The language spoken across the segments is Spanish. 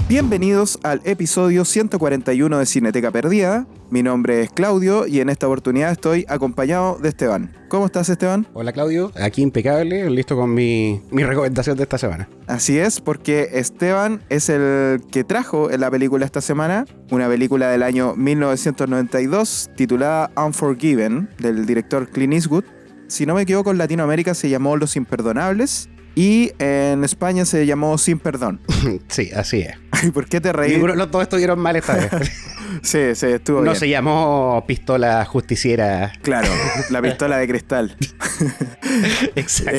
Bienvenidos al episodio 141 de Cineteca Perdida. Mi nombre es Claudio y en esta oportunidad estoy acompañado de Esteban. ¿Cómo estás, Esteban? Hola, Claudio. Aquí impecable, listo con mi recomendación de esta semana. Así es, porque Esteban es el que trajo en la película esta semana, una película del año 1992 titulada Unforgiven, del director Clint Eastwood. Si no me equivoco, en Latinoamérica se llamó Los Imperdonables y en España se llamó Sin Perdón. Sí, así es. ¿Y por qué te reí? Los dos estuvieron mal esta vez. Sí, estuvo bien. No se llamó Pistola Justiciera. Claro, la pistola de cristal. Exacto.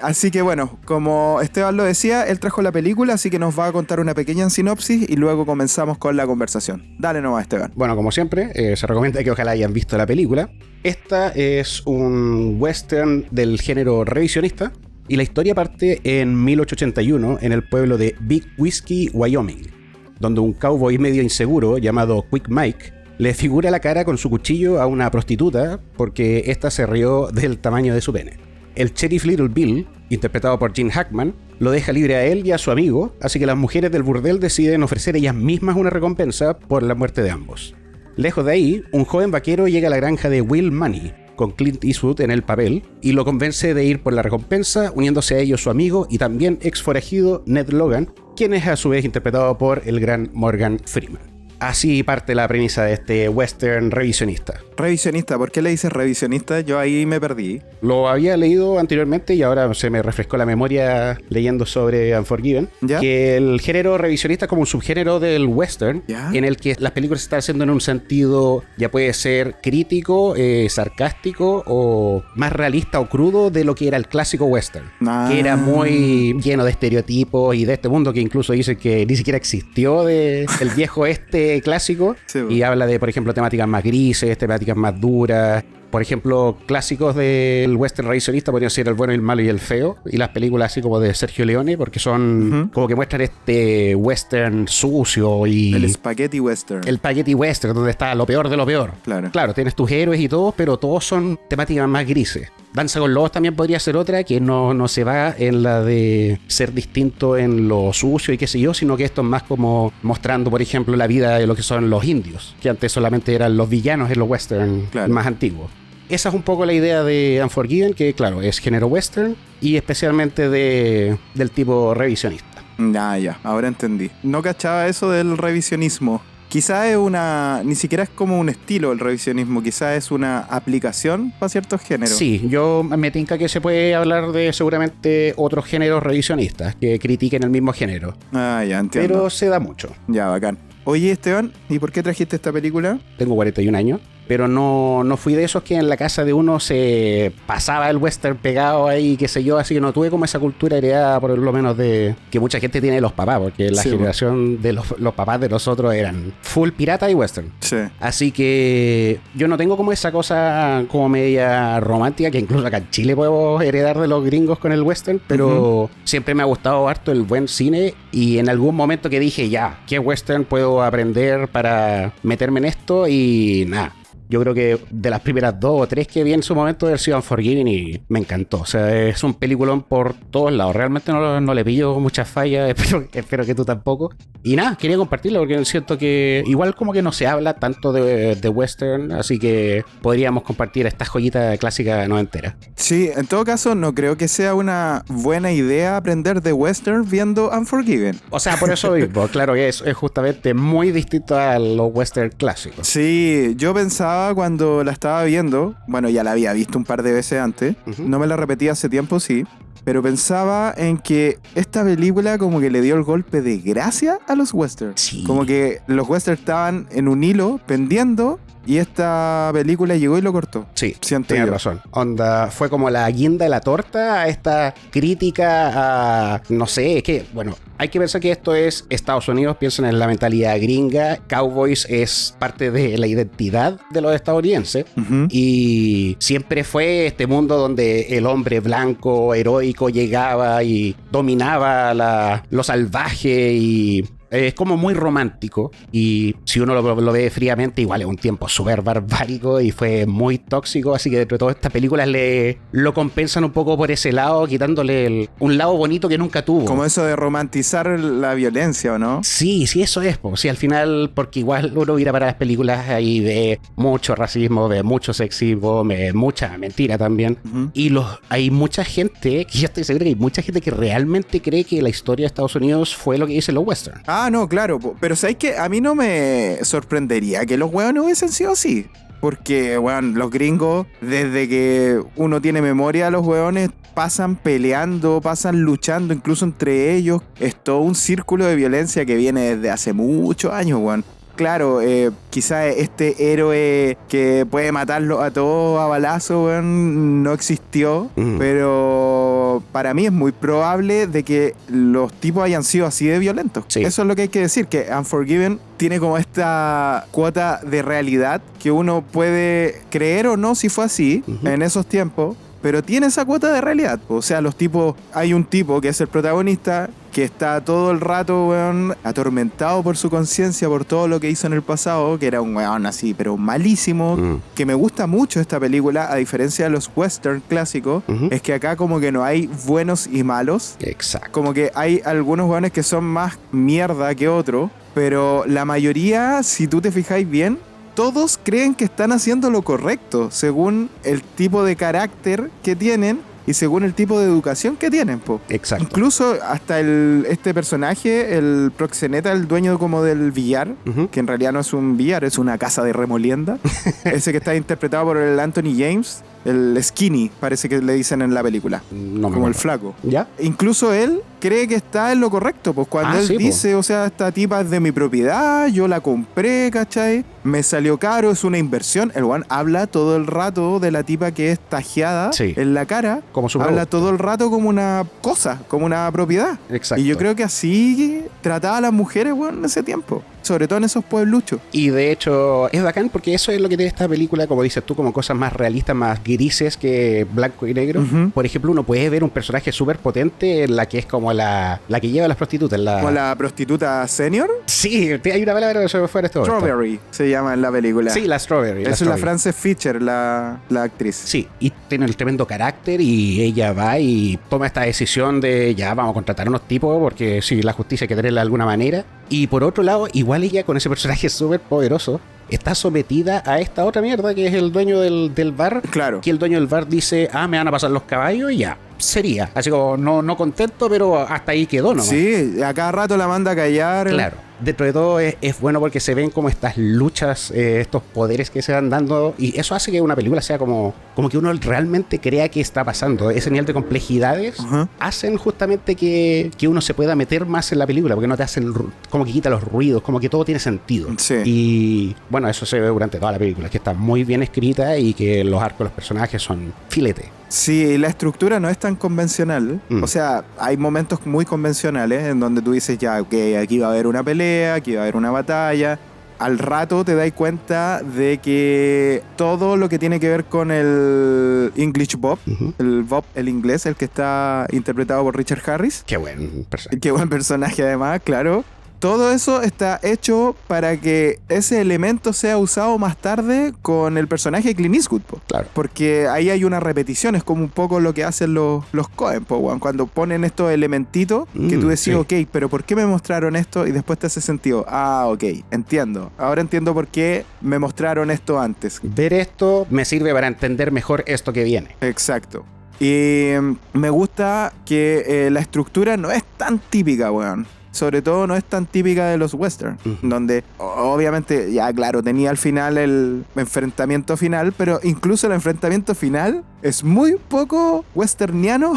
Así que bueno, como Esteban lo decía, él trajo la película, así que nos va a contar una pequeña sinopsis y luego comenzamos con la conversación. Dale nomás, Esteban. Bueno, como siempre, se recomienda que ojalá hayan visto la película. Esta es un western del género revisionista. Y la historia parte en 1881 en el pueblo de Big Whiskey, Wyoming, donde un cowboy medio inseguro llamado Quick Mike le figura la cara con su cuchillo a una prostituta porque ésta se rió del tamaño de su pene. El sheriff Little Bill, interpretado por Gene Hackman, lo deja libre a él y a su amigo, así que las mujeres del burdel deciden ofrecer ellas mismas una recompensa por la muerte de ambos. Lejos de ahí, un joven vaquero llega a la granja de Will Money, con Clint Eastwood en el papel, y lo convence de ir por la recompensa, uniéndose a ellos su amigo y también ex forajido Ned Logan, quien es a su vez interpretado por el gran Morgan Freeman. Así parte la premisa de este western revisionista. Revisionista, ¿por qué le dices revisionista? Yo ahí me perdí. Lo había leído anteriormente y ahora se me refrescó la memoria leyendo sobre Unforgiven. ¿Ya? Que el género revisionista es como un subgénero del western, ¿Ya? en el que las películas se están haciendo en un sentido, ya puede ser crítico, sarcástico o más realista o crudo de lo que era el clásico western. Que era muy lleno de estereotipos y de este mundo que incluso dice que ni siquiera existió del viejo clásico. Sí, y habla de, por ejemplo, temáticas más grises, temáticas más duras. Por ejemplo, clásicos del western revisionista podrían ser El bueno, el malo y el feo, y las películas así como de Sergio Leone, porque son como que muestran este western sucio y... El spaghetti western. El spaghetti western, donde está lo peor de lo peor. Claro, tienes tus héroes y todo, pero todos son temáticas más grises. Danza con Lobos también podría ser otra, que no se va en la de ser distinto en lo sucio y qué sé yo, sino que esto es más como mostrando, por ejemplo, la vida de lo que son los indios, que antes solamente eran los villanos en los western más antiguos. Esa es un poco la idea de Unforgiven, que claro, es género western y especialmente del tipo revisionista. Ya, ahora entendí. No cachaba eso del revisionismo. Quizás es ni siquiera es como un estilo el revisionismo, quizás es una aplicación para ciertos géneros. Sí, yo me tinca que se puede hablar de seguramente otros géneros revisionistas que critiquen el mismo género. Ah, ya entiendo. Pero se da mucho. Ya, bacán. Oye, Esteban, ¿y por qué trajiste esta película? Tengo 41 años, pero no fui de esos que en la casa de uno se pasaba el western pegado ahí, qué sé yo, así que no tuve como esa cultura heredada por lo menos de que mucha gente tiene de los papás, porque la generación de los papás de nosotros eran full pirata y western. Sí. Así que yo no tengo como esa cosa como media romántica, que incluso acá en Chile podemos heredar de los gringos con el western, pero siempre me ha gustado harto el buen cine y en algún momento que dije, ya, ¿qué western puedo aprender para meterme en esto? Y nada. Yo creo que de las primeras 2 o 3 que vi en su momento del sido Unforgiven y me encantó. O sea, es un peliculón por todos lados. Realmente no le pillo muchas fallas. Espero que tú tampoco. Y nada, quería compartirlo porque siento que igual como que no se habla tanto de western. Así que podríamos compartir esta joyita clásica noventera. Sí, en todo caso no creo que sea una buena idea aprender de western viendo Unforgiven. O sea, por eso mismo. Claro que es justamente muy distinto a los western clásicos. Sí, yo pensaba cuando la estaba viendo, bueno, ya la había visto un par de veces antes, no me la repetí hace tiempo, sí, pero pensaba en que esta película como que le dio el golpe de gracia a los westerns. Sí. Como que los westerns estaban en un hilo pendiendo y esta película llegó y lo cortó. Sí, tienes razón. Onda, fue como la guinda de la torta a esta crítica a, no sé, es que, bueno, hay que pensar que esto es Estados Unidos, piensan en la mentalidad gringa, Cowboys es parte de la identidad de los estadounidenses y siempre fue este mundo donde el hombre blanco, heroico, llegaba y dominaba lo salvaje y Es como muy romántico y si uno lo ve fríamente, igual es un tiempo súper barbárico y fue muy tóxico, así que dentro de todas estas películas lo compensan un poco por ese lado, quitándole un lado bonito que nunca tuvo. Como eso de romantizar la violencia, ¿o no? Sí, eso es, pues. Sí, al final, porque igual uno mira para las películas y ve mucho racismo, ve mucho sexismo, ve mucha mentira también. Ujú. Y hay mucha gente, que yo estoy seguro que hay mucha gente que realmente cree que la historia de Estados Unidos fue lo que dicen los westerns. Ah, no, claro. Pero ¿sabes qué? A mí no me sorprendería que los hueones hubiesen sido así. Porque, weón, los gringos, desde que uno tiene memoria, los hueones pasan peleando, pasan luchando, incluso entre ellos. Es todo un círculo de violencia que viene desde hace muchos años, weón. Claro, quizá este héroe que puede matarlo a todos a balazo, weón, no existió, pero para mí es muy probable de que los tipos hayan sido así de violentos. Sí. Eso es lo que hay que decir, que Unforgiven tiene como esta cuota de realidad que uno puede creer o no si fue así en esos tiempos, pero tiene esa cuota de realidad. O sea, los tipos, hay un tipo que es el protagonista que está todo el rato, weón, atormentado por su conciencia, por todo lo que hizo en el pasado, que era un weón así, pero malísimo, que me gusta mucho esta película, a diferencia de los western clásicos, es que acá como que no hay buenos y malos. Exacto. Como que hay algunos weones que son más mierda que otros, pero la mayoría, si tú te fijáis bien, todos creen que están haciendo lo correcto, según el tipo de carácter que tienen y según el tipo de educación que tienen, po. Exacto. Incluso hasta este personaje, el proxeneta, el dueño como del billar, que en realidad no es un billar, es una casa de remolienda, ese que está interpretado por el Anthony James, el skinny, parece que le dicen en la película, No me como el acuerdo. flaco. ¿Ya? Incluso él cree que está en lo correcto, pues cuando él sí, dice, o sea, esta tipa es de mi propiedad, yo la compré, ¿cachai? Me salió caro, es una inversión. El one habla todo el rato de la tipa que es tajeada en la cara. Como su habla producto. todo el rato como una cosa, como una propiedad. Exacto. Y yo creo que así trataba a las mujeres, weón, en ese tiempo. Sobre todo en esos puebluchos. Y de hecho es bacán porque eso es lo que tiene esta película, como dices tú, como cosas más realistas, más grises que blanco y negro. Por ejemplo, uno puede ver un personaje súper potente en la que es como la que lleva a las prostitutas. Como la prostituta senior. Sí, hay una palabra que se me fue en este momento. Strawberry se llama en la película. Sí, la Strawberry. Esa es la Frances Fisher, la actriz. Sí, y tiene el tremendo carácter y ella va y toma esta decisión de ya vamos a contratar a unos tipos porque sí, la justicia hay que tenerla de alguna manera. Y por otro lado, igual ella con ese personaje súper poderoso está sometida a esta otra mierda que es el dueño del bar. Claro. Que el dueño del bar dice, me van a pasar los caballos y ya. Sería. Así como no contento, pero hasta ahí quedó nomás. Sí, a cada rato la manda a callar. Claro. Dentro de todo es bueno porque se ven como estas luchas, estos poderes que se van dando y eso hace que una película sea como que uno realmente crea que está pasando. Ese nivel de complejidades hacen justamente que uno se pueda meter más en la película porque no te hacen como que quita los ruidos, como que todo tiene sentido. Sí. Y bueno, eso se ve durante toda la película, que está muy bien escrita y que los arcos de los personajes son filete. Sí, la estructura no es tan convencional. O sea, hay momentos muy convencionales en donde tú dices ya, ok, aquí va a haber una pelea, aquí va a haber una batalla. Al rato te das cuenta de que todo lo que tiene que ver con el English Bob, el Bob, el inglés, el que está interpretado por Richard Harris. Qué buen personaje. Qué buen personaje además, claro. Todo eso está hecho para que ese elemento sea usado más tarde con el personaje de Clint Eastwood, po. Claro. Porque ahí hay una repetición, es como un poco lo que hacen los Coen, po, weón. Cuando ponen estos elementitos que tú decís, sí. ok, pero ¿por qué me mostraron esto? Y después te hace sentido. Ah, ok, entiendo. Ahora entiendo por qué me mostraron esto antes. Ver esto me sirve para entender mejor esto que viene. Exacto. Y me gusta que la estructura no es tan típica, weón. Sobre todo no es tan típica de los western, donde obviamente, ya claro, tenía al final el enfrentamiento final, pero incluso el enfrentamiento final es muy poco westerniano,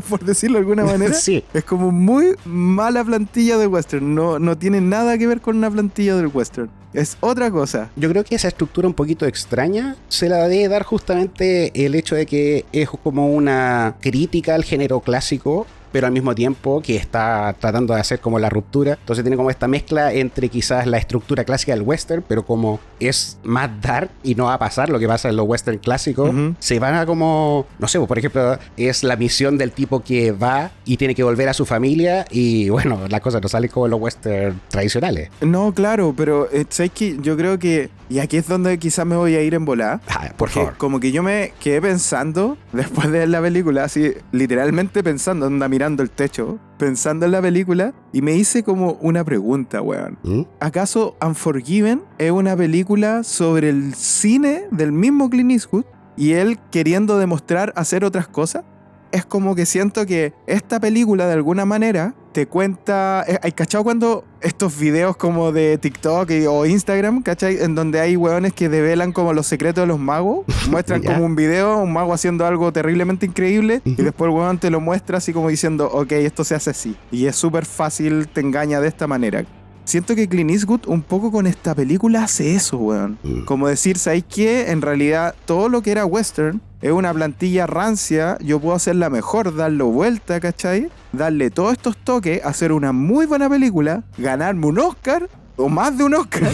por decirlo de alguna manera. Sí. Es como muy mala plantilla de western, no tiene nada que ver con una plantilla del western. Es otra cosa. Yo creo que esa estructura un poquito extraña se la debe dar justamente el hecho de que es como una crítica al género clásico pero al mismo tiempo que está tratando de hacer como la ruptura. Entonces tiene como esta mezcla entre quizás la estructura clásica del western, pero como es más dark y no va a pasar lo que pasa en los western clásicos, se van a como, no sé, por ejemplo, es la misión del tipo que va y tiene que volver a su familia y bueno, las cosas no salen como en los western tradicionales. No, claro, pero ¿sabes qué? Yo creo que, y aquí es donde quizás me voy a ir en volada, Por favor. como que yo me quedé pensando, después de ver la película, así literalmente pensando, anda mirando el techo, pensando en la película, y me hice como una pregunta, weón. ¿Acaso Unforgiven es una película sobre el cine del mismo Clint Eastwood y él queriendo demostrar hacer otras cosas? Es como que siento que esta película de alguna manera te cuenta... ¿Hay cachado cuando estos videos como de TikTok o Instagram, cachai? En donde hay hueones que develan como los secretos de los magos. Muestran como un video, un mago haciendo algo terriblemente increíble y después el hueón te lo muestra así como diciendo, ok, esto se hace así. Y es súper fácil, te engaña de esta manera. Siento que Clint Eastwood un poco con esta película hace eso, weón. Como decir, ¿sabes qué? En realidad todo lo que era western es una plantilla rancia, yo puedo hacerla mejor, darlo vuelta, ¿cachai? Darle todos estos toques, hacer una muy buena película, ganarme un Oscar o más de un Oscar.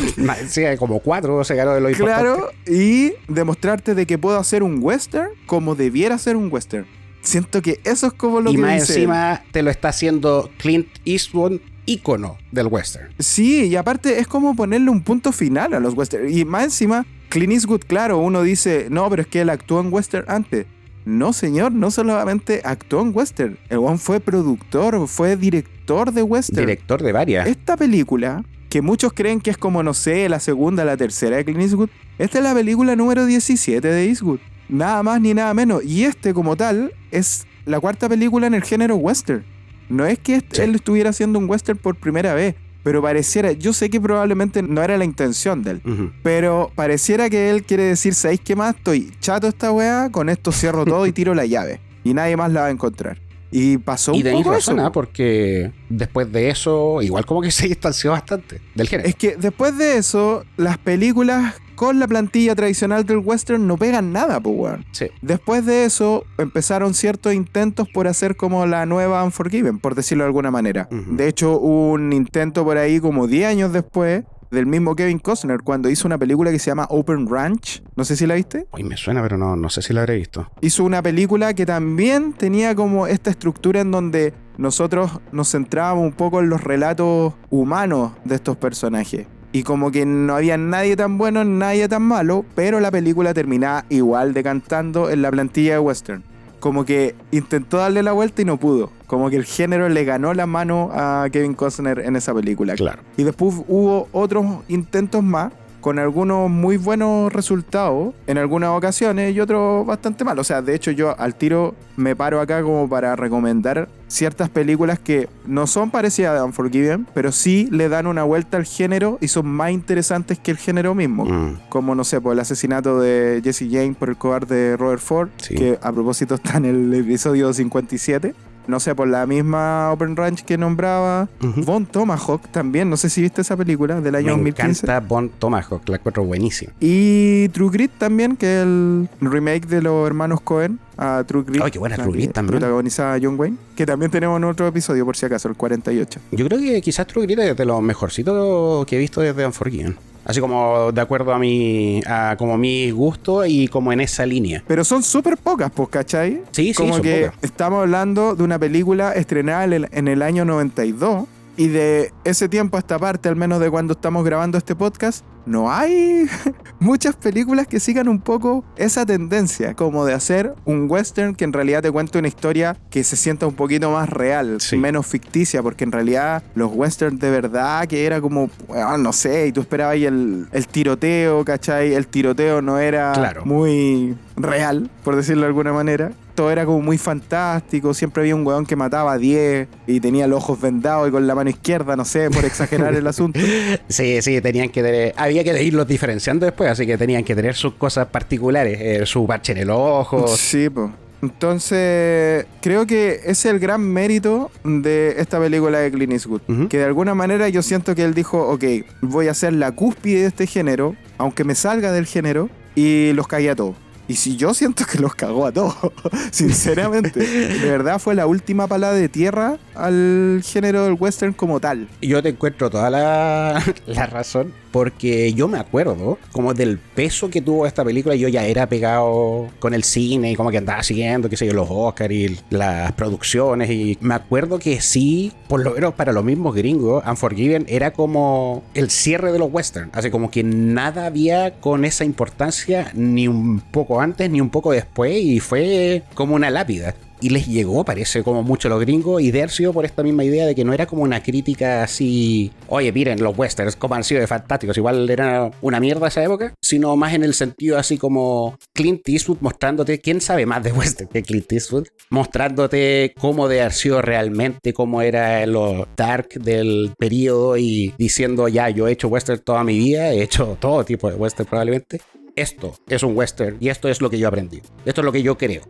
Sí, como 4 se ganó de lo importante. Claro, y demostrarte de que puedo hacer un western como debiera ser un western. Siento que eso es como lo y que más dice encima te lo está haciendo Clint Eastwood, ícono del western. Sí, y aparte es como ponerle un punto final a los western. Y más encima, Clint Eastwood, claro, uno dice, no, pero es que él actuó en western antes. No, señor, no solamente actuó en western. El one fue productor, fue director de western. Director de varias. Esta película, que muchos creen que es como, no sé, la segunda, la tercera de Clint Eastwood, esta es la película número 17 de Eastwood. Nada más ni nada menos. Y como tal, es la cuarta película en el género western. No es que él estuviera haciendo un western por primera vez, pero pareciera, yo sé que probablemente no era la intención de él, pero pareciera que él quiere decir, ¿sabéis qué más? Estoy chato esta weá, con esto cierro todo y tiro la llave. Y nadie más la va a encontrar. Y pasó un poco razón, eso. Porque después de eso, igual como que se distanció bastante del género. Es que después de eso, las películas con la plantilla tradicional del western no pegan nada, pues, weón. Sí. Después de eso, empezaron ciertos intentos por hacer como la nueva Unforgiven, por decirlo de alguna manera. De hecho, hubo un intento por ahí como 10 años después del mismo Kevin Costner cuando hizo una película que se llama Open Ranch. No sé si la viste. Uy, me suena, pero no sé si la habré visto. Hizo una película que también tenía como esta estructura en donde nosotros nos centrábamos un poco en los relatos humanos de estos personajes. Y como que no había nadie tan bueno, nadie tan malo, pero la película terminaba igual decantando en la plantilla de western. Como que intentó darle la vuelta y no pudo. Como que el género le ganó la mano a Kevin Costner en esa película. Claro. Y después hubo otros intentos más, con algunos muy buenos resultados en algunas ocasiones y otros bastante malos. O sea, de hecho yo al tiro me paro acá como para recomendar ciertas películas que no son parecidas a Unforgiven, pero sí le dan una vuelta al género y son más interesantes que el género mismo. Como, no sé, por el asesinato de Jesse James por el cobarde Robert Ford, que a propósito está en el episodio 57. No sé, por la misma Open Ranch que nombraba. Von Tomahawk también, no sé si viste esa película del año 2015. Me encanta Von Tomahawk, la encuentro buenísima. Y True Grit también, que es el remake de los hermanos Coen a True Grit. Ay, qué buena True Grit también. Protagonizada John Wayne, que también tenemos en otro episodio, por si acaso, el 48. Yo creo que quizás True Grit es de los mejorcitos que he visto desde Unforgiven. Así como de acuerdo a como mi gusto y como en esa línea. Pero son súper pocas, pues, ¿cachai? Sí, como son que pocas. Estamos hablando de una película estrenada en el año 92. Y de ese tiempo a esta parte, al menos de cuando estamos grabando este podcast, no hay muchas películas que sigan un poco esa tendencia, como de hacer un western que en realidad te cuente una historia que se sienta un poquito más real, menos ficticia, porque en realidad los westerns de verdad que era como, bueno, no sé, y tú esperabas ahí el tiroteo, ¿cachai? El tiroteo no era muy real, por decirlo de alguna manera. Todo era como muy fantástico, siempre había un weón que mataba a 10 y tenía los ojos vendados y con la mano izquierda, no sé, por exagerar el asunto. Sí, tenían que tener, había que irlos diferenciando después, así que tenían que tener sus cosas particulares, su parche en el ojo. Sí, pues. Entonces, creo que ese es el gran mérito de esta película de Clint Eastwood. Que de alguna manera yo siento que él dijo, ok, voy a hacer la cúspide de este género, aunque me salga del género, y los cagué a todos. Y si yo siento que los cagó a todos, sinceramente. De verdad fue la última pala de tierra al género del western como tal. Yo te encuentro toda la razón, porque yo me acuerdo como del peso que tuvo esta película. Yo ya era pegado con el cine y como que andaba siguiendo, qué sé yo, los Oscars y las producciones, y me acuerdo que sí, por lo menos para los mismos gringos, Unforgiven era como el cierre de los westerns, así como que nada había con esa importancia ni un poco antes ni un poco después, y fue como una lápida. Y les llegó, parece, como mucho a los gringos, y de haber sido por esta misma idea de que no era como una crítica así, oye, miren los westerns como han sido de fantásticos, igual era una mierda esa época, sino más en el sentido así como Clint Eastwood mostrándote, ¿quién sabe más de western que Clint Eastwood? Mostrándote cómo de haber sido realmente, cómo era lo dark del periodo, y diciendo, ya, yo he hecho western toda mi vida, he hecho todo tipo de western probablemente. Esto es un western y esto es lo que yo aprendí. Esto es lo que yo creo.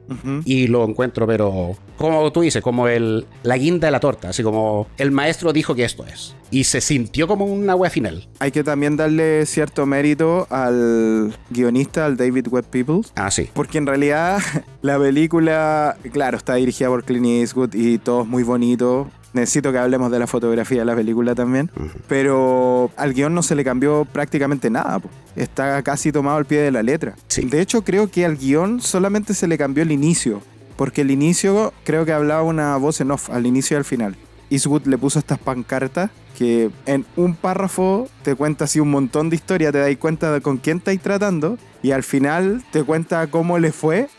Y lo encuentro, pero como tú dices, como la guinda de la torta. Así como el maestro dijo que esto es. Y se sintió como una wea final. Hay que también darle cierto mérito al guionista, al David Webb Peoples. Ah, sí. Porque en realidad la película, claro, está dirigida por Clint Eastwood y todo es muy bonito. Necesito que hablemos de la fotografía de la película también. Pero al guión no se le cambió prácticamente nada. Está casi tomado al pie de la letra. Sí. De hecho, creo que al guión solamente se le cambió el inicio. Porque el inicio creo que hablaba una voz en off, al inicio y al final. Eastwood le puso estas pancartas que en un párrafo te cuenta así un montón de historia, te das cuenta de con quién estáis tratando, y al final te cuenta cómo le fue.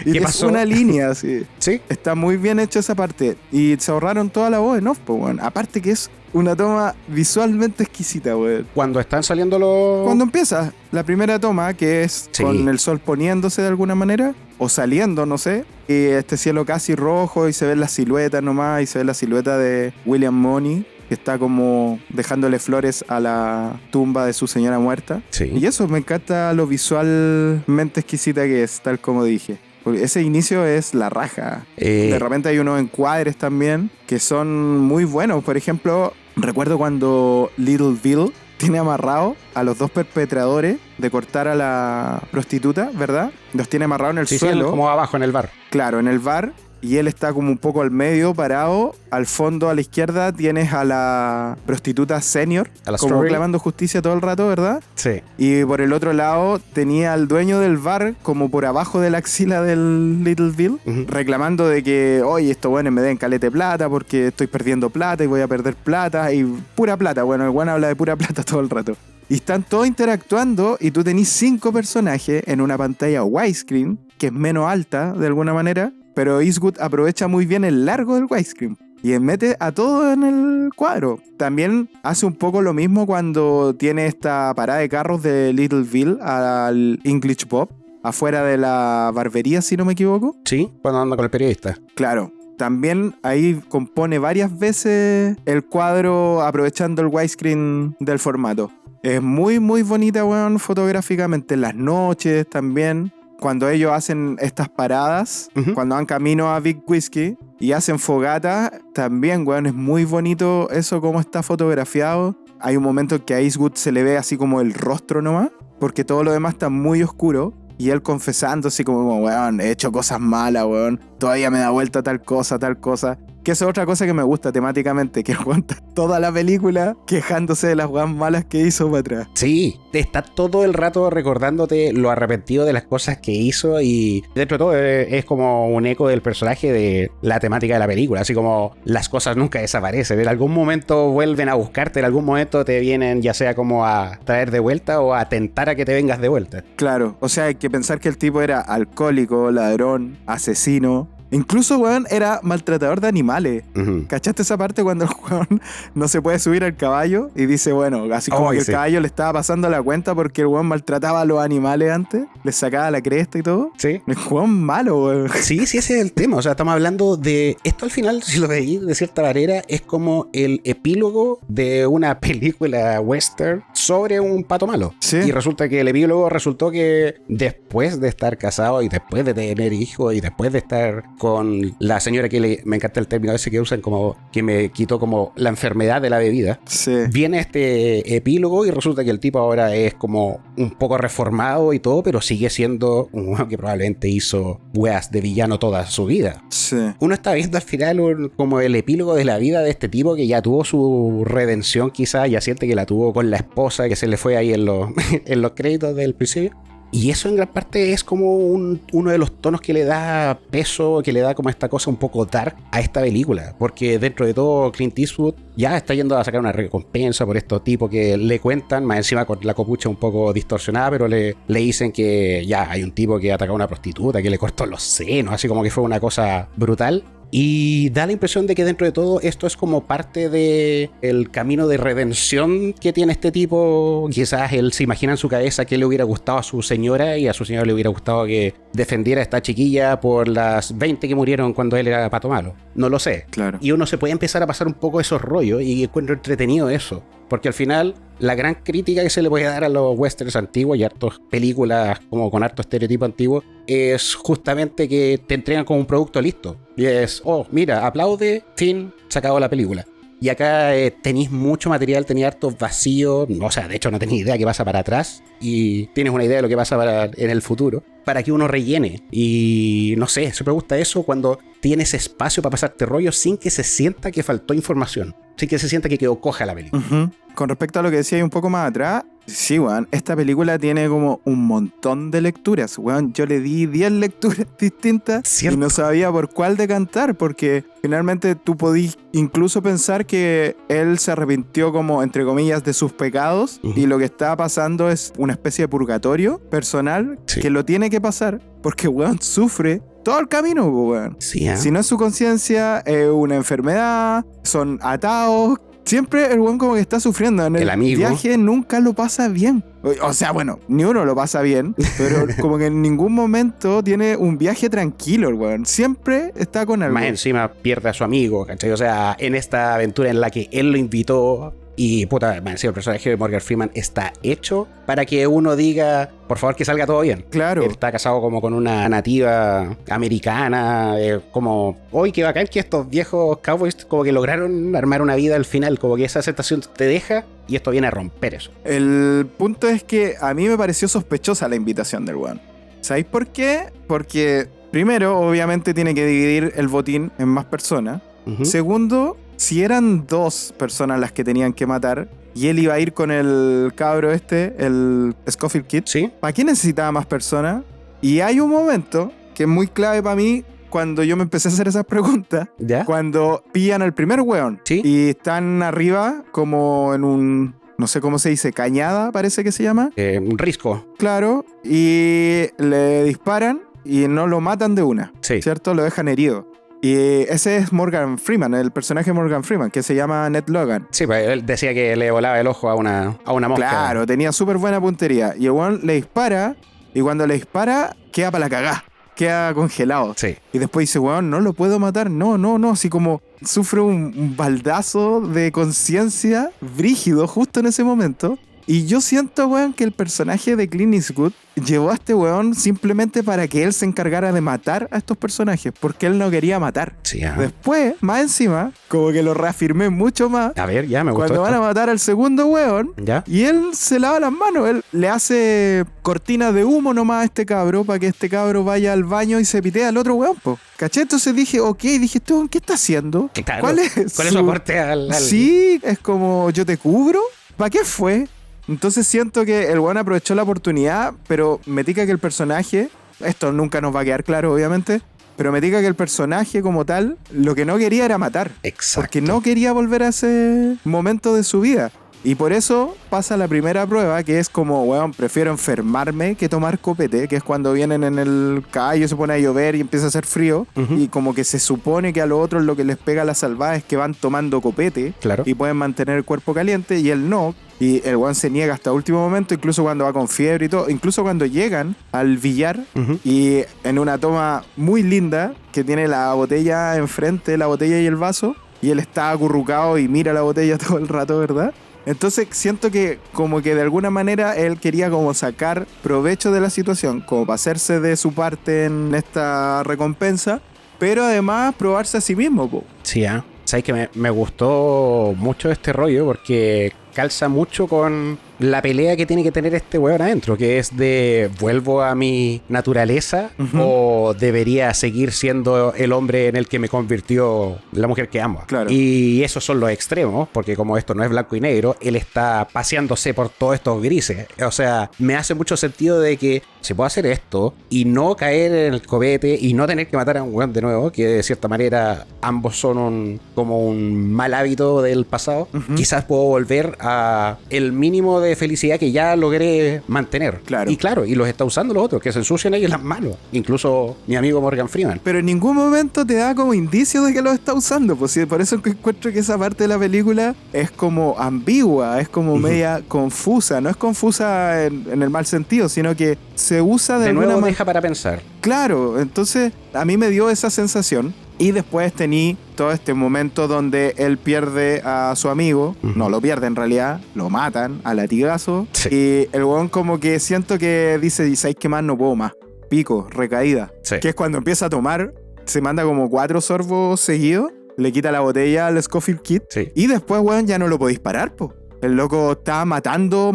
Y ¿Qué es pasó? una línea así. Sí. Está muy bien hecho esa parte. Y se ahorraron toda la voz en off, po, weón. Aparte que es una toma visualmente exquisita, weón. Cuando están saliendo los... Cuando empieza la primera toma, que es Sí. con el sol poniéndose de alguna manera, o saliendo, no sé, y este cielo casi rojo, y se ve la silueta nomás, y se ve la silueta de William Mooney, que está como dejándole flores a la tumba de su señora muerta. Sí. Y eso, me encanta lo visualmente exquisita que es, tal como dije. Porque ese inicio es la raja. De repente hay unos encuadres también que son muy buenos. Por ejemplo, recuerdo cuando Little Bill tiene amarrado a los dos perpetradores de cortar a la prostituta, ¿verdad? Los tiene amarrados en el Sí, suelo. como abajo en el bar. Claro, en el bar. Y él está como un poco al medio, parado. Al fondo, a la izquierda, tienes a la prostituta senior, A la como Strawberry. clamando justicia todo el rato, ¿verdad? Sí. Y por el otro lado tenía al dueño del bar como por abajo de la axila del Little Bill, Ujú. reclamando de que, oye, estos buenos me den calete de plata porque estoy perdiendo plata y voy a perder plata y pura plata. Bueno, el buen habla de pura plata todo el rato. Y están todos interactuando y tú tenés 5 personajes en una pantalla widescreen, que es menos alta de alguna manera, pero Eastwood aprovecha muy bien el largo del widescreen y mete a todo en el cuadro. También hace un poco lo mismo cuando tiene esta parada de carros de Little Bill al English Pub, afuera de la barbería, si no me equivoco. Sí, cuando anda con el periodista. Claro. También ahí compone varias veces el cuadro aprovechando el widescreen del formato. Es muy, muy bonita, weón, fotográficamente. En las noches también. Cuando ellos hacen estas paradas, Ujú. cuando van camino a Big Whiskey y hacen fogata, también, weón, es muy bonito eso, cómo está fotografiado. Hay un momento en que a Eastwood se le ve así como el rostro nomás, porque todo lo demás está muy oscuro. Y él confesando así como, weón, he hecho cosas malas, weón. Todavía me da vuelta tal cosa, tal cosa. Que eso es otra cosa que me gusta temáticamente, que aguanta toda la película quejándose de las weas malas que hizo para atrás. Sí, está todo el rato recordándote lo arrepentido de las cosas que hizo, y dentro de todo es como un eco del personaje de la temática de la película, así como las cosas nunca desaparecen, en algún momento vuelven a buscarte, en algún momento te vienen ya sea como a traer de vuelta o a tentar a que te vengas de vuelta. Claro, o sea, hay que pensar que el tipo era alcohólico, ladrón, asesino. Incluso, weón, era maltratador de animales. Ujú. ¿Cachaste esa parte cuando el weón no se puede subir al caballo? Y dice, bueno, así como Ay, que el sí. caballo le estaba pasando la cuenta porque el weón maltrataba a los animales antes, les sacaba la cresta y todo. Sí. El weón malo, weón. Sí, ese es el tema. O sea, estamos hablando de... Esto al final, si lo veis de cierta manera, es como el epílogo de una película western sobre un pato malo. Sí. Y resulta que el epílogo resultó que después de estar casado y después de tener hijos y después de estar con la señora me encanta el término ese que usan, como que me quitó como la enfermedad de la bebida. Sí. Viene este epílogo y resulta que el tipo ahora es como un poco reformado y todo, pero sigue siendo un weón que probablemente hizo weas de villano toda su vida. Sí. Uno está viendo al final como el epílogo de la vida de este tipo que ya tuvo su redención quizás, ya siente que la tuvo con la esposa que se le fue ahí en los, en los créditos del principio. Y eso en gran parte es como uno de los tonos que le da peso, que le da como esta cosa un poco dark a esta película. Porque dentro de todo Clint Eastwood ya está yendo a sacar una recompensa por estos tipos que le cuentan, más encima con la copucha un poco distorsionada, pero le dicen que ya hay un tipo que atacó a una prostituta, que le cortó los senos, así como que fue una cosa brutal. Y da la impresión de que dentro de todo esto es como parte del camino de redención que tiene este tipo. Quizás él se imagina en su cabeza que le hubiera gustado a su señora y a su señora le hubiera gustado que defendiera a esta chiquilla por las 20 que murieron cuando él era pato malo. No lo sé. Claro. Y uno se puede empezar a pasar un poco esos rollos y encuentro entretenido eso. Porque al final, la gran crítica que se le puede dar a los westerns antiguos y hartas películas como con harto estereotipo antiguo es justamente que te entregan como un producto listo. Y es, oh, mira, aplaude, fin, se acabó la película. Y acá tenéis mucho material, tenéis hartos vacíos, o sea, de hecho no tenéis idea qué pasa para atrás y tienes una idea de lo que pasa en el futuro, para que uno rellene. Y no sé, se me gusta eso cuando tienes espacio para pasarte rollo sin que se sienta que faltó información, sin que se sienta que quedó coja la película. Uh-huh. Con respecto a lo que decía un poco más atrás, sí, weón, esta película tiene como un montón de lecturas, weón. Yo le di 10 lecturas distintas. ¿Cierto? Y no sabía por cuál decantar, porque finalmente tú podís incluso pensar que él se arrepintió como, entre comillas, de sus pecados, y lo que está pasando es una especie de purgatorio personal que lo tiene que pasar, porque, weón, sufre todo el camino, weón. Sí, ¿eh? Si no es su conciencia, es una enfermedad, son atados. Siempre el weón como que está sufriendo. En el amigo. Viaje nunca lo pasa bien. O sea, bueno, ni uno lo pasa bien, pero como que en ningún momento tiene un viaje tranquilo el weón. Siempre está con algo. Más encima pierde a su amigo, ¿cachai? O sea, en esta aventura en la que él lo invitó y, puta, más encima el personaje de Morgan Freeman está hecho para que uno diga, por favor, que salga todo bien. Claro. Él está casado como con una nativa americana, como, hoy qué bacán que estos viejos cowboys como que lograron armar una vida al final, como que esa aceptación te deja y esto viene a romper eso. El punto es que a mí me pareció sospechosa la invitación del weón. ¿Sabéis por qué? Porque, primero, obviamente tiene que dividir el botín en más personas. Uh-huh. Segundo, si eran 2 personas las que tenían que matar y él iba a ir con el cabro el Scofield Kid, ¿Sí? ¿para qué necesitaba más personas? Y hay un momento que es muy clave para mí cuando yo me empecé a hacer esas preguntas. ¿Ya? Cuando pillan al primer weón. ¿Sí? Y están arriba como en un, no sé cómo se dice, cañada parece que se llama. Un risco. Claro. Y le disparan y no lo matan de una. Sí. ¿Cierto? Lo dejan herido. Y ese es Morgan Freeman, el personaje de Morgan Freeman, que se llama Ned Logan. Sí, pues él decía que le volaba el ojo a una mosca. Claro, tenía súper buena puntería. Y el weón le dispara, y cuando le dispara, queda para la cagá. Queda congelado. Sí. Y después dice, weón, no lo puedo matar. No. Así como sufre un baldazo de conciencia brígido justo en ese momento. Y yo siento, weón, que el personaje de Clint Eastwood llevó a este weón simplemente para que él se encargara de matar a estos personajes, porque él no quería matar. Sí, ajá. Después, más encima, como que lo reafirmé mucho más. A ver, ya me gustó. Cuando van a matar al segundo weón, ¿Ya? y él se lava las manos, él le hace cortinas de humo nomás a este cabro para que este cabro vaya al baño y se pitea al otro weón, po. ¿Cachai? Entonces dije, dije, este weón, ¿qué está haciendo? Claro. ¿Cuál es su aporte al...? Sí, es como, yo te cubro. ¿Para qué fue? Entonces siento que el weón aprovechó la oportunidad, pero me tica que el personaje, esto nunca nos va a quedar claro obviamente, pero me tica que el personaje como tal, lo que no quería era matar. Exacto. Porque no quería volver a ese momento de su vida. Y por eso pasa la primera prueba, que es como, weón, prefiero enfermarme que tomar copete, que es cuando vienen en el caballo, se pone a llover y empieza a hacer frío, Uh-huh. y como que se supone que a los otros lo que les pega la salvada es que van tomando copete, Claro. y pueden mantener el cuerpo caliente, y él no. Y el weón se niega hasta último momento, incluso cuando va con fiebre y todo, incluso cuando llegan al billar, Uh-huh. y en una toma muy linda, que tiene la botella enfrente, la botella y el vaso, y él está acurrucado y mira la botella todo el rato, ¿verdad? Entonces siento que como que de alguna manera él quería como sacar provecho de la situación, como para hacerse de su parte en esta recompensa, pero además probarse a sí mismo, po. Sí, sabes que me gustó mucho este rollo porque calza mucho con la pelea que tiene que tener este weón adentro, que es de ¿vuelvo a mi naturaleza o debería seguir siendo el hombre en el que me convirtió la mujer que amo? Claro. Y esos son los extremos, porque como esto no es blanco y negro, él está paseándose por todos estos grises. O sea, me hace mucho sentido de que se puede hacer esto y no caer en el copete y no tener que matar a un weón de nuevo, que de cierta manera ambos son como un mal hábito del pasado. Quizás puedo volver a el mínimo de felicidad que ya logré mantener. Claro. Y los está usando los otros, que se ensucian ellos las manos. Incluso mi amigo Morgan Freeman. Pero en ningún momento te da como indicio de que lo está usando. Pues sí, por eso encuentro que esa parte de la película es como ambigua, es como media confusa. No es confusa en el mal sentido, sino que se usa de nuevo manera. Deja para pensar. Claro, entonces a mí me dio esa sensación. Y después tení todo este momento donde él pierde a su amigo. No lo pierde en realidad, lo matan a latigazo. Sí. Y el weón como que siento que dice, ¿sabes qué más? No puedo más. Pico, recaída. Sí. Que es cuando empieza a tomar, se manda como 4 sorbos seguidos, le quita la botella al Scofield Kid. Sí. Y después, weón, ya no lo podéis parar, po. El loco está matando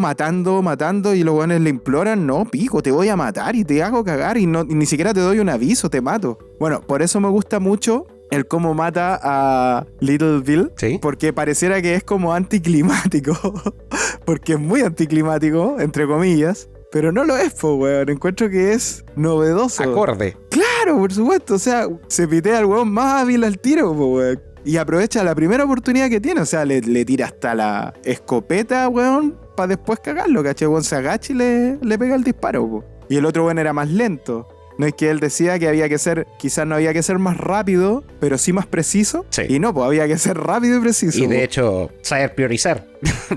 y los weones le imploran, no, pico, te voy a matar y te hago cagar y ni siquiera te doy un aviso, te mato. Bueno, por eso me gusta mucho el cómo mata a Little Bill, ¿Sí? porque pareciera que es como anticlimático, porque es muy anticlimático, entre comillas, pero no lo es, po, weón, encuentro que es novedoso. Acorde. Claro, por supuesto, o sea, se pitea al weón más hábil al tiro, po, weón. Y aprovecha la primera oportunidad que tiene. O sea, le tira hasta la escopeta, weón, para después cagarlo, ¿cachai? Weón se agacha y le pega el disparo, po. Y el otro weón era más lento. No es que él decía que había que ser, quizás no había que ser más rápido, pero sí más preciso. Sí. Y no, pues había que ser rápido y preciso. Y de po. hecho, saber priorizar.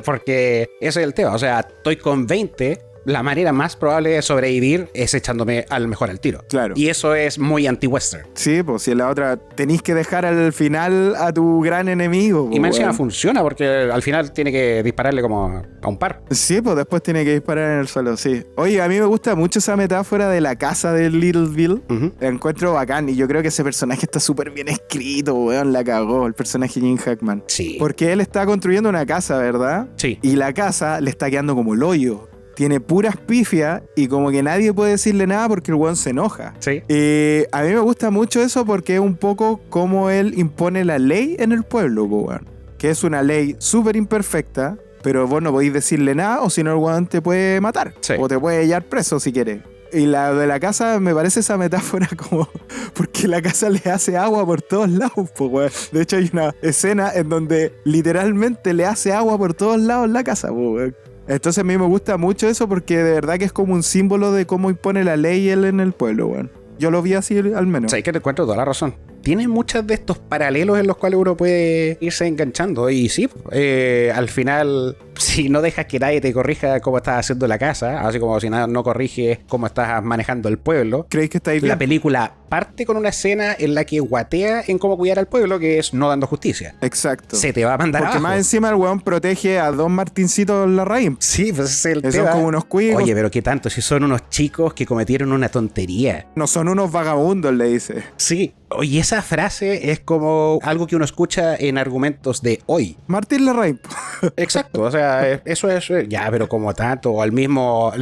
Porque ese es el tema. O sea, estoy con 20. La manera más probable de sobrevivir es echándome al mejor al tiro. Claro. Y eso es muy anti-western. Sí, pues si en la otra tenéis que dejar al final a tu gran enemigo. Y más encima weón. funciona porque al final tiene que dispararle como a un par. Sí, pues después tiene que disparar en el suelo, sí. Oye, a mí me gusta mucho esa metáfora de la casa de Little Bill. La encuentro bacán y yo creo que ese personaje está súper bien escrito, weón, la cagó, el personaje Jim Hackman. Sí. Porque él está construyendo una casa, ¿verdad? Sí. Y la casa le está quedando como el hoyo. Tiene puras pifias y como que nadie puede decirle nada porque el weón se enoja. Sí. Y a mí me gusta mucho eso porque es un poco como él impone la ley en el pueblo, weón. Que es una ley súper imperfecta, pero vos no podéis decirle nada o si no el weón te puede matar. Sí. O te puede llevar preso si quieres. Y la de la casa me parece esa metáfora como... Porque la casa le hace agua por todos lados, po, weón. De hecho hay una escena en donde literalmente le hace agua por todos lados la casa, po, weón. Entonces a mí me gusta mucho eso porque de verdad que es como un símbolo de cómo impone la ley él en el pueblo, weón. Yo lo vi así al menos. Sí, que te encuentro toda la razón. Tiene muchos de estos paralelos en los cuales uno puede irse enganchando. Y sí, al final, si no dejas que nadie te corrija cómo estás haciendo la casa, así como si no corriges cómo estás manejando el pueblo, ¿Creéis que estáis bien? la película parte con una escena en la que guatea en cómo cuidar al pueblo, que es no dando justicia. Exacto. Se te va a mandar Porque abajo. más encima el weón protege a Don Martincito Larraín. Sí, pues ese es el Que tema. son como unos cuicos. Oye, pero qué tanto, si son unos chicos que cometieron una tontería. No son unos vagabundos, le dice. Sí. Oye, esa frase es como algo que uno escucha en argumentos de hoy. Martín Larraín. Exacto, o sea, eso es, ya, pero como tanto, o el mismo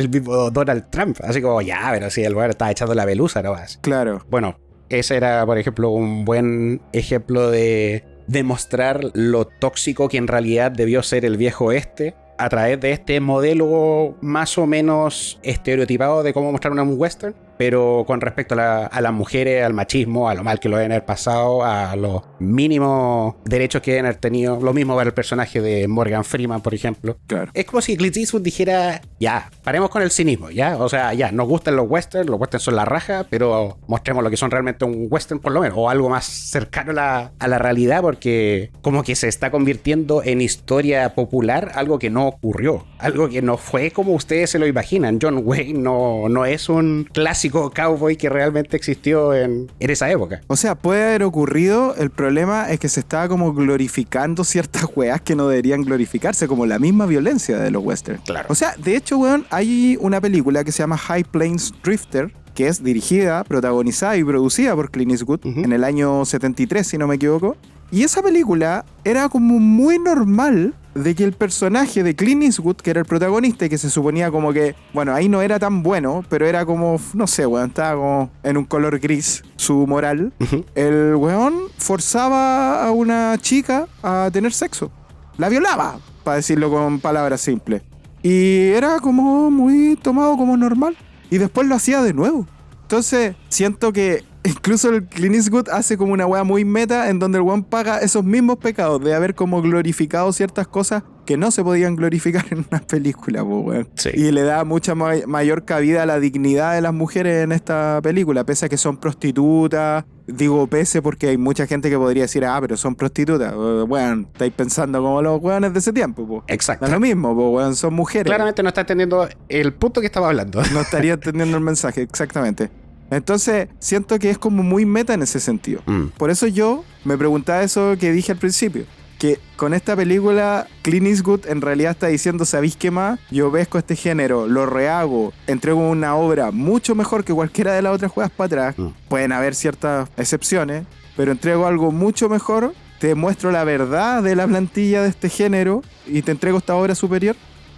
Donald Trump, así como, ya, pero si el weón está echando la pelusa nomás. Claro. Bueno, ese era, por ejemplo, un buen ejemplo de demostrar lo tóxico que en realidad debió ser el viejo oeste a través de este modelo más o menos estereotipado de cómo mostrar un western, pero con respecto a las mujeres, al machismo, a lo mal que lo deben haber pasado, a los mínimos derechos que deben haber tenido. Lo mismo para el personaje de Morgan Freeman, por ejemplo. Claro. Es como si Clint Eastwood dijera, ya, paremos con el cinismo, ya, o sea, ya, nos gustan los westerns son la raja, pero mostremos lo que son realmente un western por lo menos, o algo más cercano a la realidad, porque como que se está convirtiendo en historia popular, algo que no ocurrió, algo que no fue como ustedes se lo imaginan. John Wayne no es un clásico cowboy que realmente existió en esa época. O sea, puede haber ocurrido, el problema es que se estaba como glorificando ciertas weas que no deberían glorificarse, como la misma violencia de los westerns. Claro. O sea, de hecho, weón, hay una película que se llama High Plains Drifter, que es dirigida, protagonizada y producida por Clint Eastwood en el año 73, si no me equivoco. Y esa película era como muy normal de que el personaje de Clint Eastwood, que era el protagonista y que se suponía como que, bueno, ahí no era tan bueno, pero era como, no sé, weón, estaba como en un color gris su moral. El weón forzaba a una chica a tener sexo. La violaba, para decirlo con palabras simples. Y era como muy tomado como normal. Y después lo hacía de nuevo. Entonces, siento que incluso el Clint Eastwood hace como una wea muy meta en donde el weón paga esos mismos pecados de haber como glorificado ciertas cosas que no se podían glorificar en una película, po, weón. Sí. Y le da mucha mayor cabida a la dignidad de las mujeres en esta película, pese a que son prostitutas. Digo pese porque hay mucha gente que podría decir, pero son prostitutas. Weón, estáis pensando como los weones de ese tiempo, po. Exacto. No es lo mismo, po, weón, son mujeres. Claramente no está entendiendo el punto que estaba hablando. No estaría entendiendo el mensaje, exactamente. Entonces, siento que es como muy meta en ese sentido. Por eso yo me preguntaba eso que dije al principio. Que con esta película, Clint Eastwood en realidad está diciendo, ¿sabéis qué más? Yo pesco este género, lo rehago, entrego una obra mucho mejor que cualquiera de las otras juegas para atrás. Pueden haber ciertas excepciones, pero entrego algo mucho mejor, te muestro la verdad de la plantilla de este género y te entrego esta obra superior.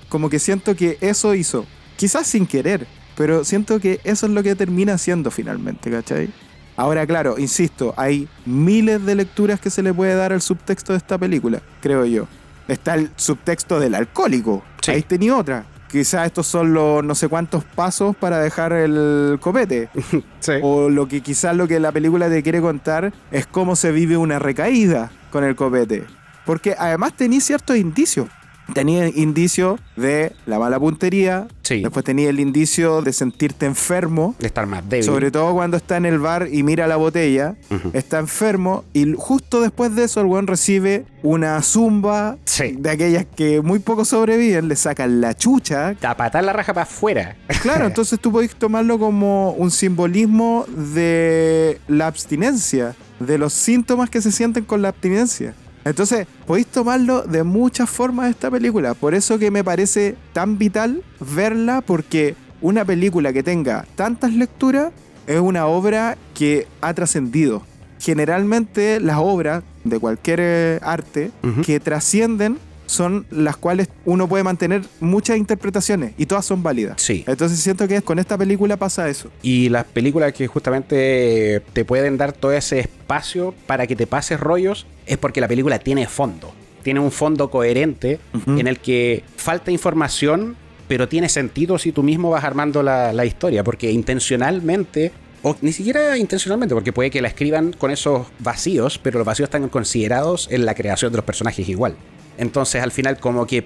Como que siento que eso hizo, quizás sin querer, pero siento que eso es lo que termina siendo finalmente, ¿cachai? Ahora, claro, insisto, hay miles de lecturas que se le puede dar al subtexto de esta película, creo yo. Está el subtexto del alcohólico. Sí. Ahí tenía otra. Quizás estos son los no sé cuántos pasos para dejar el copete. Sí. O quizás lo que la película te quiere contar es cómo se vive una recaída con el copete. Porque además tenía ciertos indicios. Tenía indicios de la mala puntería. Sí. Después tenía el indicio de sentirte enfermo. De estar más débil. Sobre todo cuando está en el bar y mira la botella. Está enfermo. Y justo después de eso el weón recibe una zumba. Sí. De aquellas que muy pocos sobreviven. Le sacan la chucha. A patar la raja para afuera. Claro, entonces tú podés tomarlo como un simbolismo de la abstinencia. De los síntomas que se sienten con la abstinencia. Entonces, podéis tomarlo de muchas formas esta película. Por eso que me parece tan vital verla, porque una película que tenga tantas lecturas es una obra que ha trascendido. Generalmente las obras de cualquier arte que trascienden son las cuales uno puede mantener muchas interpretaciones y todas son válidas. Sí. Entonces siento que con esta película pasa eso. Y las películas que justamente te pueden dar todo ese espacio para que te pases rollos es porque la película tiene fondo. Tiene un fondo coherente en el que falta información, pero tiene sentido si tú mismo vas armando la historia, porque intencionalmente, o ni siquiera intencionalmente, porque puede que la escriban con esos vacíos, pero los vacíos están considerados en la creación de los personajes igual. Entonces al final como que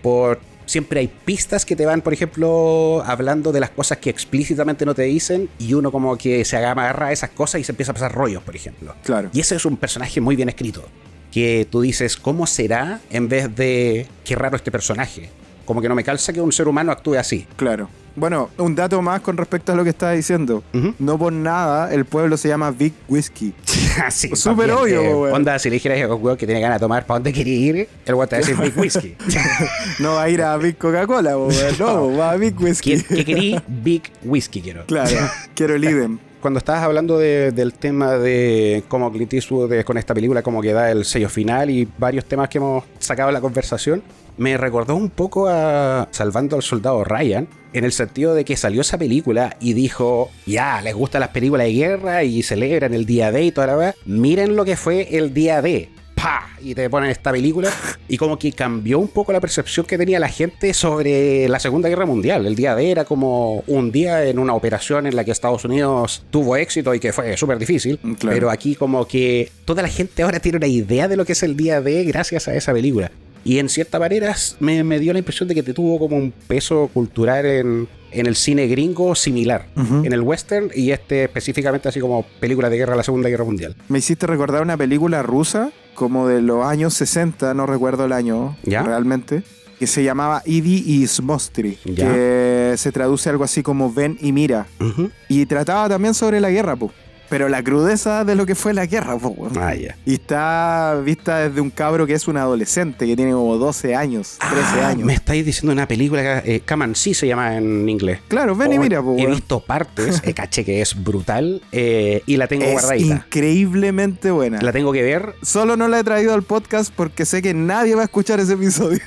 siempre hay pistas que te van, por ejemplo, hablando de las cosas que explícitamente no te dicen, y uno como que se agarra a esas cosas y se empieza a pasar rollos, por ejemplo. Claro. Y ese es un personaje muy bien escrito, que tú dices, ¿cómo será? En vez de, qué raro este personaje. Como que no me calza que un ser humano actúe así. Claro. Bueno, un dato más con respecto a lo que estaba diciendo. No por nada el pueblo se llama Big Whiskey. Sí, súper obvio, güey. Onda, si le dijeras a un güey que tiene ganas de tomar, ¿para dónde quería ir? El güey te va a decir Big Whiskey. No va a ir a Big Coca-Cola, güey. No, va a Big Whiskey. ¿Qué querí? Big Whiskey quiero. Claro, quiero el idem. Cuando estabas hablando del tema de cómo Clint Eastwood con esta película como que da el sello final y varios temas que hemos sacado en la conversación, me recordó un poco a Salvando al Soldado Ryan, en el sentido de que salió esa película y dijo, ya, les gustan las películas de guerra y celebran el día D y toda la verdad, miren lo que fue el día D. ¡Pah! Y te ponen esta película y como que cambió un poco la percepción que tenía la gente sobre la Segunda Guerra Mundial. El día D era como un día en una operación en la que Estados Unidos tuvo éxito y que fue súper difícil. Claro. Pero aquí como que toda la gente ahora tiene una idea de lo que es el día D gracias a esa película. Y en cierta manera me dio la impresión de que te tuvo como un peso cultural en el cine gringo similar. En el western y específicamente así como película de guerra de la Segunda Guerra Mundial. Me hiciste recordar una película rusa como de los años 60, no recuerdo el año realmente, que se llamaba Idi y Smostri, que se traduce algo así como Ven y mira. Y trataba también sobre la guerra, pues. pero la crudeza de lo que fue la guerra, po, weón. Ah, ya. Y está vista desde un cabro que es un adolescente, que tiene como 12 años, 13 años. Me estáis diciendo una película, Come and See se llama en inglés. Claro, ven y mira, po, He weón. visto partes, caché que es brutal, y la tengo Es guardadita. increíblemente buena. La tengo que ver. Solo no la he traído al podcast porque sé que nadie va a escuchar ese episodio.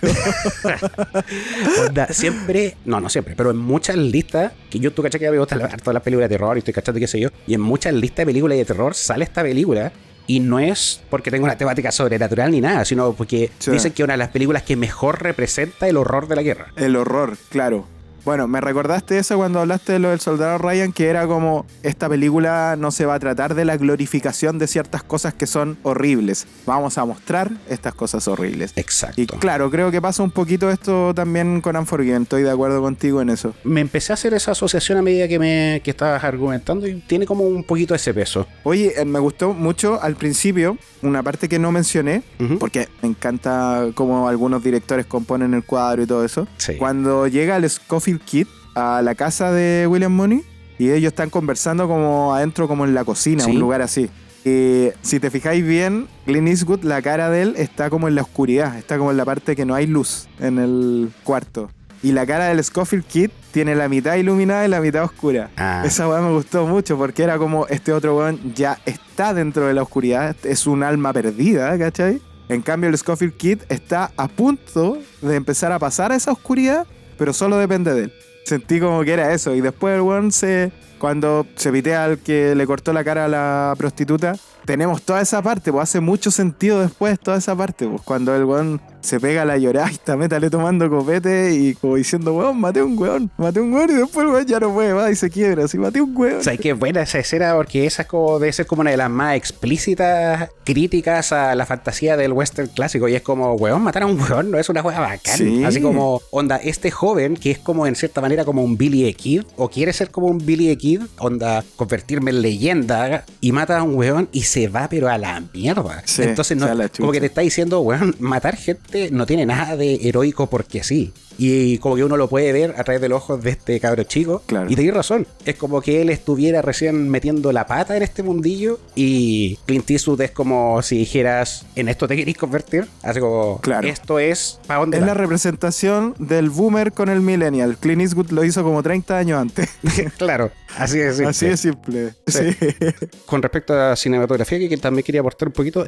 Onda, siempre, no siempre, pero en muchas listas, que tú caché que veo todas las películas de terror y estoy cachando qué sé yo, y en muchas listas de películas de terror sale esta película. Y no es porque tenga una temática sobrenatural ni nada, sino porque Sí. dicen que es una de las películas que mejor representa el horror de la guerra. El horror, claro. Bueno, me recordaste eso cuando hablaste de lo del soldado Ryan, que era como, esta película no se va a tratar de la glorificación de ciertas cosas que son horribles. Vamos a mostrar estas cosas horribles. Exacto. Y claro, creo que pasa un poquito esto también con Unforgiven. Estoy de acuerdo contigo en eso. Me empecé a hacer esa asociación a medida que estabas argumentando y tiene como un poquito ese peso. Oye, me gustó mucho al principio una parte que no mencioné, Ujú. porque me encanta cómo algunos directores componen el cuadro y todo eso. Sí. Cuando llega el Scofield Kid a la casa de William Mooney y ellos están conversando como adentro, como en la cocina, Sí. un lugar así. Y si te fijáis bien, Clint Eastwood, la cara de él está como en la oscuridad, está como en la parte que no hay luz en el cuarto. Y la cara del Scofield Kid tiene la mitad iluminada y la mitad oscura. Ah. Esa weá me gustó mucho porque era como este otro weón ya está dentro de la oscuridad, es un alma perdida, ¿cachai? En cambio el Scofield Kid está a punto de empezar a pasar a esa oscuridad, pero solo depende de él. Sentí como que era eso. Y después el weón cuando se pitea al que le cortó la cara a la prostituta, tenemos toda esa parte, pues hace mucho sentido después toda esa parte, pues cuando el weón se pega a la llorada y está métale tomando copete y como diciendo, weón, maté a un weón y después el weón ya no puede más y se quiebra, así maté a un weón. O sea, qué buena esa escena porque esa es como, debe ser como una de las más explícitas críticas a la fantasía del western clásico y es como, weón, matar a un weón no es una weá bacán. Sí. Así como, onda, este joven que es como en cierta manera como un Billy the Kid o quiere ser como un Billy the Kid, onda, convertirme en leyenda y mata a un weón y se va pero a la mierda. Sí, entonces no, se va a la como chucha. que te está diciendo, weón, matar gente no tiene nada de heroico porque sí. Y como que uno lo puede ver a través de los ojos de este cabro chico. Claro. Y tenés razón. Es como que él estuviera recién metiendo la pata en este mundillo. Y Clint Eastwood es como si dijeras, ¿en esto te querís convertir? Así como, Claro. esto es, ¿para dónde Es va? la representación del boomer con el millennial. Clint Eastwood lo hizo como 30 años antes. Claro, así es. simple. Así de simple. Sí. Sí. Con respecto a cinematografía, que también quería aportar un poquito,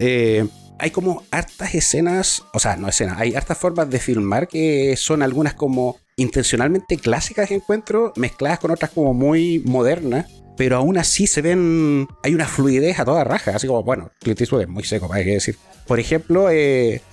hay como hartas escenas, o sea, no escenas, hay hartas formas de filmar que son algunas como intencionalmente clásicas que encuentro, mezcladas con otras como muy modernas, pero aún así se ven, hay una fluidez a toda raja, así como, bueno, Clint Eastwood es muy seco, hay que decir. Por ejemplo,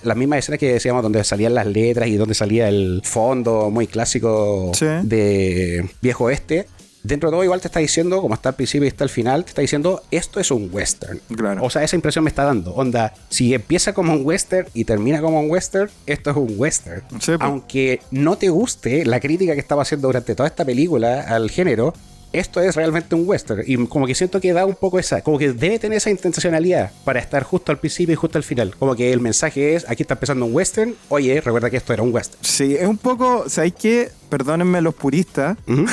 las mismas escenas que decíamos donde salían las letras y donde salía el fondo muy clásico Sí. de Viejo Oeste. Dentro de todo igual te está diciendo, como está al principio y está al final, te está diciendo, esto es un western. Claro. O sea, esa impresión me está dando. Onda, si empieza como un western y termina como un western, esto es un western. Sí, pues. Aunque no te guste la crítica que estaba haciendo durante toda esta película al género, esto es realmente un western. Y como que siento que da un poco esa, como que debe tener esa intencionalidad para estar justo al principio y justo al final. Como que el mensaje es, aquí está empezando un western, oye, recuerda que esto era un western. Sí, es un poco, ¿sabéis qué? Perdónenme los puristas Ujú.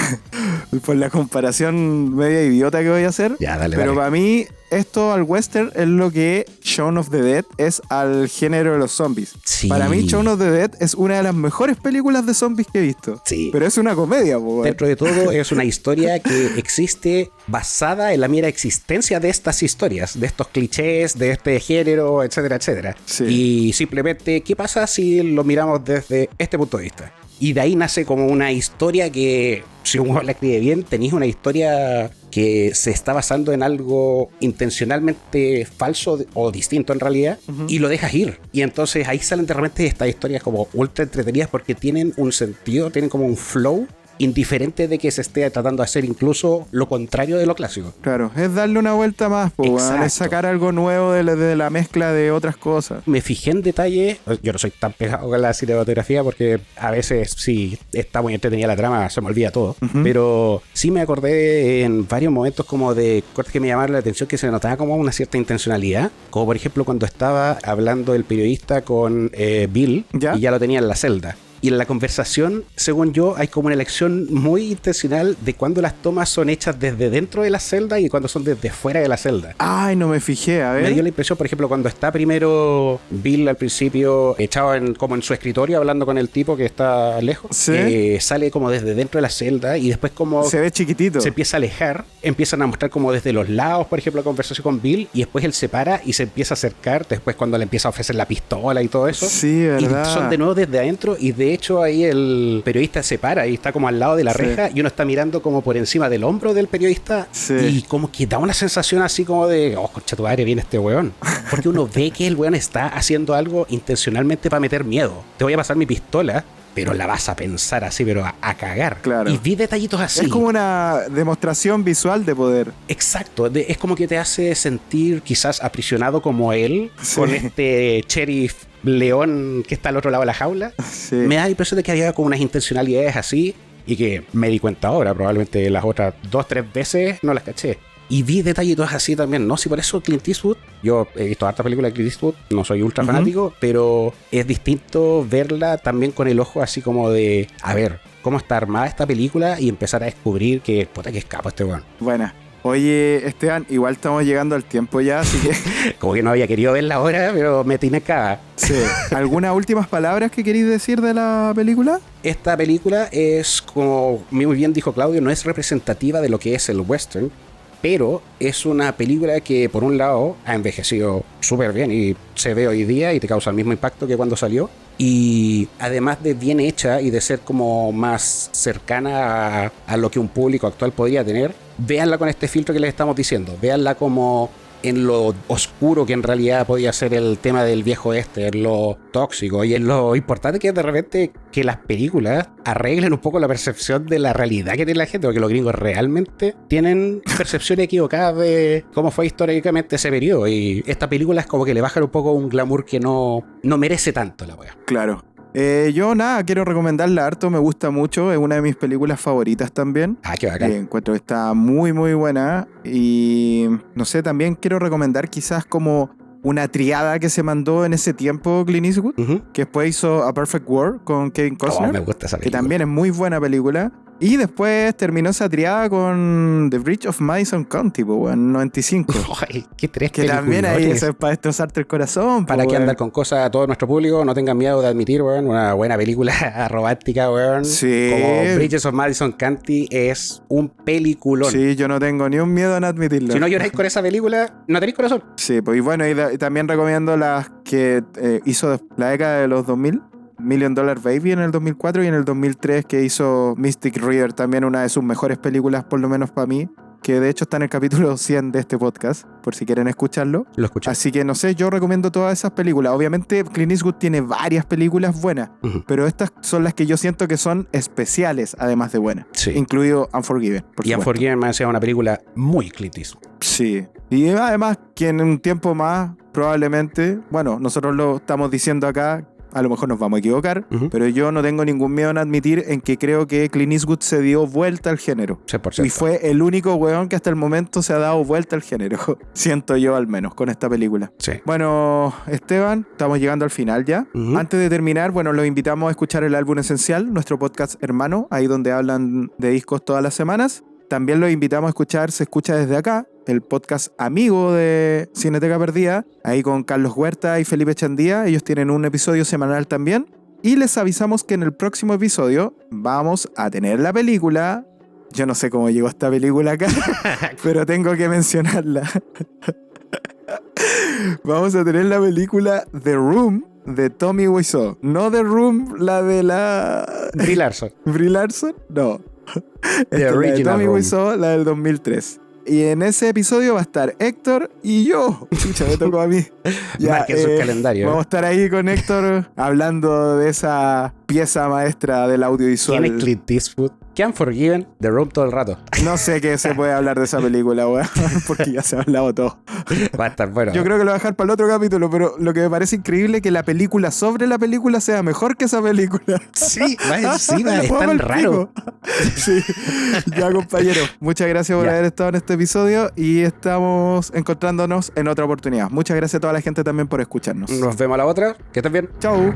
por la comparación media idiota que voy a hacer. Ya, dale, Pero dale. para mí, esto al western es lo que Shaun of the Dead es al género de los zombies. Sí. Para mí, Shaun of the Dead es una de las mejores películas de zombies que he visto. Sí. Pero es una comedia, po, weón. Dentro de todo es una historia que existe basada en la mera existencia de estas historias, de estos clichés, de este género, etcétera, etcétera. Sí. Y simplemente, ¿qué pasa si lo miramos desde este punto de vista? Y de ahí nace como una historia que, si uno la escribe bien, tenéis una historia que se está basando en algo intencionalmente falso o distinto en realidad, y lo dejas ir. Y entonces ahí salen de repente estas historias como ultra entretenidas porque tienen un sentido, tienen como un flow, indiferente de que se esté tratando de hacer incluso lo contrario de lo clásico. Claro, es darle una vuelta más, po, weón. Exacto. Es sacar algo nuevo de la mezcla de otras cosas. Me fijé en detalle, yo no soy tan pegado con la cinematografía porque a veces si está muy entretenida la trama se me olvida todo, pero sí me acordé en varios momentos como de cortes que me llamaron la atención, que se notaba como una cierta intencionalidad, como por ejemplo cuando estaba hablando el periodista con Bill ¿Ya? y ya lo tenía en la celda. Y en la conversación, según yo, hay como una elección muy intencional de cuando las tomas son hechas desde dentro de la celda y cuando son desde fuera de la celda. Ay, no me fijé, a ver. Me dio la impresión, por ejemplo, cuando está primero Bill al principio echado como en su escritorio hablando con el tipo que está lejos, ¿Sí? sale como desde dentro de la celda y después como se ve chiquitito. Se empieza a alejar, empiezan a mostrar como desde los lados, por ejemplo, la conversación con Bill, y después él se para y se empieza a acercar, después cuando le empieza a ofrecer la pistola y todo eso. Sí, verdad. Y son de nuevo desde adentro, y de hecho ahí el periodista se para y está como al lado de la reja, y uno está mirando como por encima del hombro del periodista, y como que da una sensación así como de, oh, concha tu madre, viene este weón. Porque uno ve que el weón está haciendo algo intencionalmente para meter miedo. Te voy a pasar mi pistola, pero la vas a pensar así, pero a cagar. Claro. Y vi detallitos así. Es como una demostración visual de poder. Exacto. Es como que te hace sentir quizás aprisionado como él, con este sheriff león que está al otro lado de la jaula. Sí. Me da la impresión de que había como unas intencionalidades así, y que me di cuenta ahora, probablemente las otras 2-3 veces no las caché. Y vi detallitos así también, ¿no? Si por eso Clint Eastwood, yo he visto harta película de Clint Eastwood, no soy ultra fanático, pero es distinto verla también con el ojo así como de, a ver, cómo está armada esta película y empezar a descubrir que, puta, que escapo este weón. Buena. Oye, Esteban, igual estamos llegando al tiempo ya, así que... Como que no había querido verla ahora, pero me tiene acá. Sí. ¿Algunas últimas palabras que queréis decir de la película? Esta película es, como muy bien dijo Claudio, no es representativa de lo que es el western, pero es una película que por un lado ha envejecido súper bien y se ve hoy día y te causa el mismo impacto que cuando salió, y además de bien hecha y de ser como más cercana a lo que un público actual podría tener, véanla con este filtro que les estamos diciendo, véanla como en lo oscuro que en realidad podía ser el tema del viejo este, en lo tóxico y en lo importante que es de repente que las películas arreglen un poco la percepción de la realidad que tiene la gente, porque los gringos realmente tienen percepciones equivocadas de cómo fue históricamente ese periodo, y esta película es como que le bajan un poco un glamour que no merece tanto la wea. Claro. Yo nada, quiero recomendarla harto, me gusta mucho, es una de mis películas favoritas también. Ah, qué bacán. Encuentro que está muy muy buena y no sé, también quiero recomendar quizás como una triada que se mandó en ese tiempo Clint Eastwood, que después hizo A Perfect World con Kevin Costner, me gusta esa película, que también es muy buena película. Y después terminó esa triada con The Bridge of Madison County, en 95. Ay, qué tres que también ahí eso es para destrozarte el corazón. Para que andar con cosas a todo nuestro público, no tengan miedo de admitir, weón, una buena película romántica, weón. Sí. Como Bridges of Madison County es un peliculón. Sí, yo no tengo ni un miedo en admitirlo. Si no lloráis con esa película, no tenéis corazón. Sí, pues y bueno, y también recomiendo las que hizo la década de los 2000. Million Dollar Baby en el 2004 y en el 2003 que hizo Mystic River, también una de sus mejores películas, por lo menos para mí, que de hecho está en el capítulo 100 de este podcast, por si quieren escucharlo. Lo escuché. Así que no sé, yo recomiendo todas esas películas. Obviamente Clint Eastwood tiene varias películas buenas, pero estas son las que yo siento que son especiales, además de buenas. Sí. Incluido Unforgiven, por y supuesto. Unforgiven me hacía una película muy Clint Eastwood. Sí. Y además que en un tiempo más, probablemente, bueno, nosotros lo estamos diciendo acá, a lo mejor nos vamos a equivocar, pero yo no tengo ningún miedo en admitir en que creo que Clint Eastwood se dio vuelta al género. 100%. Y fue el único weón que hasta el momento se ha dado vuelta al género. Siento yo al menos con esta película. Sí. Bueno, Esteban, estamos llegando al final ya. Antes de terminar, bueno, los invitamos a escuchar el álbum esencial, nuestro podcast hermano, ahí donde hablan de discos todas las semanas. También los invitamos a escuchar Se Escucha Desde Acá, el podcast amigo de Cineteca Perdida, ahí con Carlos Huerta y Felipe Chandía. Ellos tienen un episodio semanal también. Y les avisamos que en el próximo episodio vamos a tener la película. Yo no sé cómo llegó esta película acá, pero tengo que mencionarla. Vamos a tener la película The Room de Tommy Wiseau. No The Room, la de la... Brie Larson. ¿Brie Larson? No. The La de Tommy Room. Wiseau, la del 2003. Y en ese episodio va a estar Héctor y yo. Chucha, me tocó a mí. Marquen su calendario. Vamos a estar ahí con Héctor hablando de esa pieza maestra del audiovisual. ¿Quién es Clint Eastwood? ¿Qué Unforgiven? The Room todo el rato. No sé qué se puede hablar de esa película, weón, porque ya se ha hablado todo. Va a estar bueno. Yo creo que lo voy a dejar para el otro capítulo, pero lo que me parece increíble es que la película sobre la película sea mejor que esa película. Sí, va encima, es tan raro. Sí, ya compañero, muchas gracias por haber estado en este episodio y estamos encontrándonos en otra oportunidad. Muchas gracias a toda la gente también por escucharnos. Nos vemos a la otra. Que estén bien. Chau.